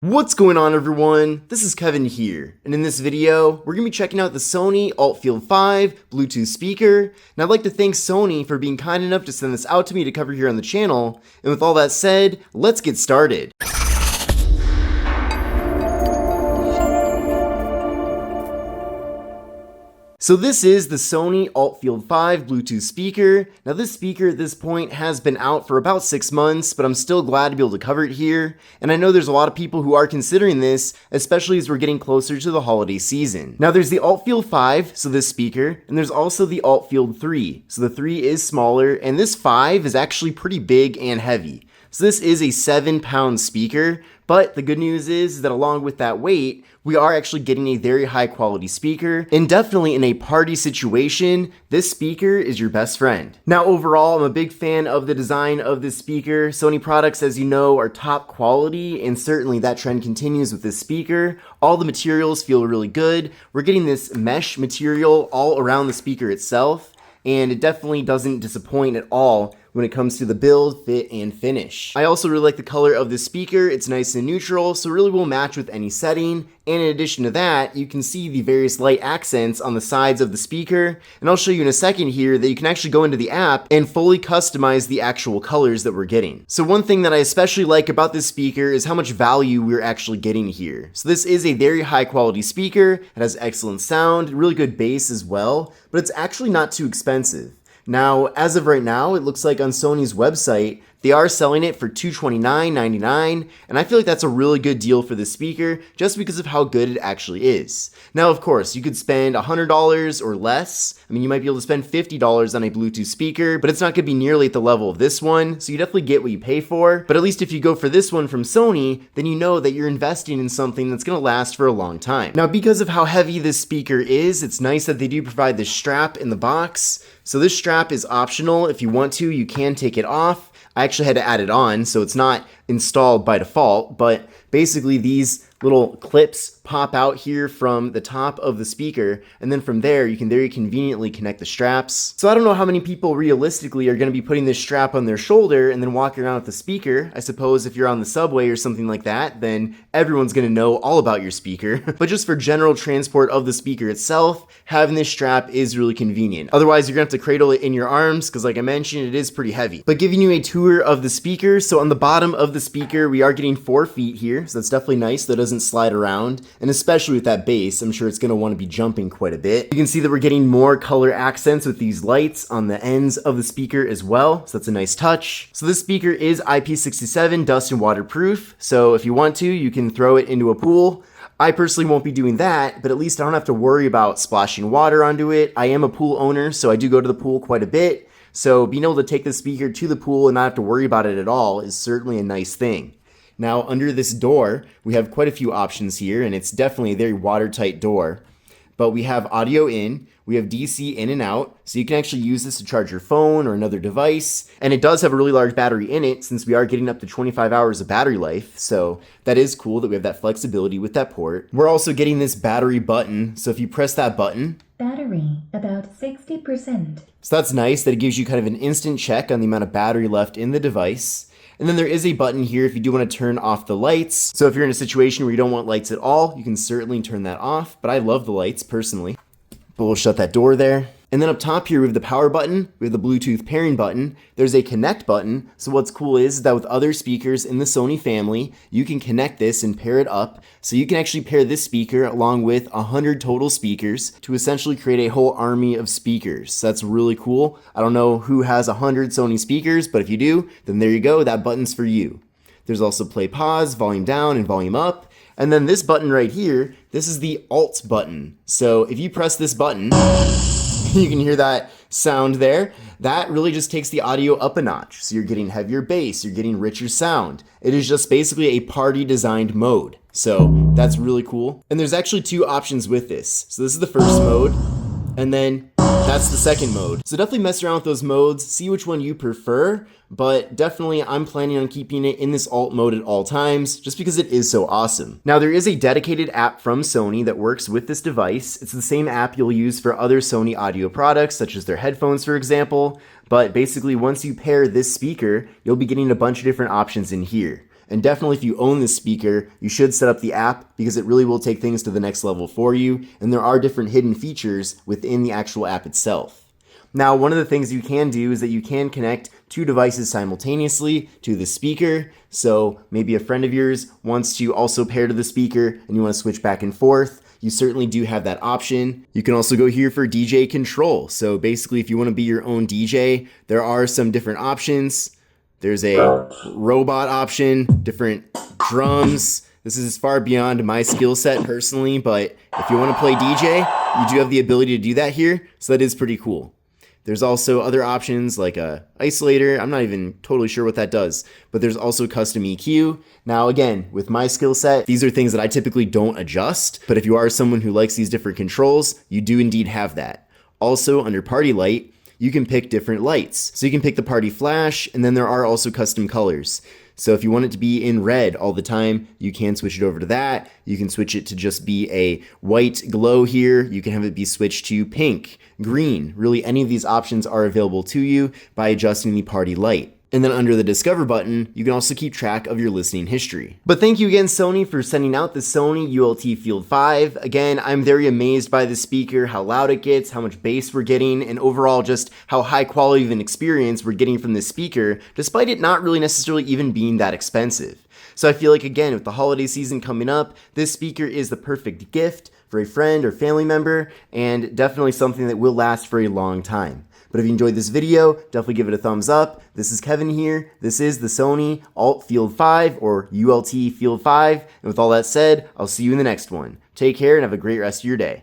What's going on, everyone? This is Kevin here, and in this video, we're going to be checking out the Sony ULT 5 Bluetooth speaker, and I'd like to thank Sony for being kind enough to send this out to me to cover here on the channel, and with all that said, let's get started. So this is the Sony ULT 5 Bluetooth speaker. Now this speaker at this point has been out for about 6 months, but I'm still glad to be able to cover it here. And I know there's a lot of people who are considering this, especially as we're getting closer to the holiday season. Now there's the ULT 5, so this speaker, and there's also the ULT 3. So the 3 is smaller, and this 5 is actually pretty big and heavy. So this is a 7-pound speaker, but the good news is that along with that weight, we are actually getting a very high quality speaker, and definitely in a party situation, this speaker is your best friend. Now overall, I'm a big fan of the design of this speaker. Sony products, as you know, are top quality, and certainly that trend continues with this speaker. All the materials feel really good. We're getting this mesh material all around the speaker itself, and it definitely doesn't disappoint at all when it comes to the build, fit, and finish. I also really like the color of the speaker. It's nice and neutral, so really will match with any setting. And in addition to that, you can see the various light accents on the sides of the speaker. And I'll show you in a second here that you can actually go into the app and fully customize the actual colors that we're getting. So one thing that I especially like about this speaker is how much value we're actually getting here. So this is a very high quality speaker. It has excellent sound, really good bass as well, but it's actually not too expensive. Now, as of right now, it looks like on Sony's website, they are selling it for $229.99, and I feel like that's a really good deal for this speaker just because of how good it actually is. Now, of course, you could spend $100 or less. I mean, you might be able to spend $50 on a Bluetooth speaker, but it's not going to be nearly at the level of this one, so you definitely get what you pay for. But at least if you go for this one from Sony, then you know that you're investing in something that's going to last for a long time. Now, because of how heavy this speaker is, it's nice that they do provide this strap in the box. So this strap is optional. If you want to, you can take it off. I actually had to add it on, so it's not installed by default, but basically these little clips pop out here from the top of the speaker, and then from there you can very conveniently connect the straps. So I don't know how many people realistically are going to be putting this strap on their shoulder and then walking around with the speaker. I suppose if you're on the subway or something like that, then everyone's going to know all about your speaker. But just for general transport of the speaker itself, having this strap is really convenient. Otherwise, you're going to have to cradle it in your arms because, like I mentioned, it is pretty heavy. But giving you a tour of the speaker, so on the bottom of the speaker, we are getting 4 feet here, so that's definitely nice. That doesn't slide around, and especially with that bass, I'm sure it's going to want to be jumping quite a bit. You can see that we're getting more color accents with these lights on the ends of the speaker as well, so that's a nice touch. So this speaker is IP67 dust and waterproof, so if you want to, you can throw it into a pool. I personally won't be doing that, but at least I don't have to worry about splashing water onto it. I am a pool owner, so I do go to the pool quite a bit, so being able to take the speaker to the pool and not have to worry about it at all is certainly a nice thing. Now, under this door, we have quite a few options here, and it's definitely a very watertight door. But we have audio in, we have DC in and out, so you can actually use this to charge your phone or another device. And it does have a really large battery in it, since we are getting up to 25 hours of battery life, so that is cool that we have that flexibility with that port. We're also getting this battery button, so if you press that button, battery about 60%. So that's nice that it gives you kind of an instant check on the amount of battery left in the device. And then there is a button here if you do want to turn off the lights. So if you're in a situation where you don't want lights at all, you can certainly turn that off. But I love the lights personally. But we'll shut that door there. And then up top here, we have the power button, we have the Bluetooth pairing button, there's a connect button. So what's cool is that with other speakers in the Sony family, you can connect this and pair it up. So you can actually pair this speaker along with 100 total speakers to essentially create a whole army of speakers. So that's really cool. I don't know who has 100 Sony speakers, but if you do, then there you go, that button's for you. There's also play pause, volume down, and volume up. And then this button right here, this is the Alt button. So if you press this button, you can hear that sound there. That really just takes the audio up a notch. So you're getting heavier bass, you're getting richer sound. It is just basically a party designed mode. So that's really cool. And there's actually 2 options with this. So this is the first mode, and then that's the second mode. So definitely mess around with those modes, see which one you prefer, but definitely I'm planning on keeping it in this alt mode at all times just because it is so awesome. Now there is a dedicated app from Sony that works with this device. It's the same app you'll use for other Sony audio products such as their headphones, for example, but basically once you pair this speaker, you'll be getting a bunch of different options in here. And definitely if you own this speaker, you should set up the app because it really will take things to the next level for you, and there are different hidden features within the actual app itself. Now, one of the things you can do is that you can connect two devices simultaneously to the speaker. So maybe a friend of yours wants to also pair to the speaker and you want to switch back and forth. You certainly do have that option. You can also go here for DJ control. So basically, if you want to be your own DJ, there are some different options. There's a robot option, different drums. This is far beyond my skill set personally, but if you want to play DJ, you do have the ability to do that here. So that is pretty cool. There's also other options like a isolator. I'm not even totally sure what that does, but there's also custom EQ. Now again, with my skill set, these are things that I typically don't adjust, but if you are someone who likes these different controls, you do indeed have that. Also under party light, you can pick different lights. So you can pick the party flash, and then there are also custom colors. So if you want it to be in red all the time, you can switch it over to that. You can switch it to just be a white glow here. You can have it be switched to pink, green. Really, any of these options are available to you by adjusting the party light. And then under the Discover button, you can also keep track of your listening history. But thank you again, Sony, for sending out the Sony ULT Field 5. Again, I'm very amazed by the speaker, how loud it gets, how much bass we're getting, and overall just how high quality of an experience we're getting from this speaker, despite it not really necessarily even being that expensive. So I feel like, again, with the holiday season coming up, this speaker is the perfect gift for a friend or family member, and definitely something that will last for a long time. But if you enjoyed this video, definitely give it a thumbs up. This is Kevin here. This is the Sony ULT Field 5 or ULT Field 5. And with all that said, I'll see you in the next one. Take care and have a great rest of your day.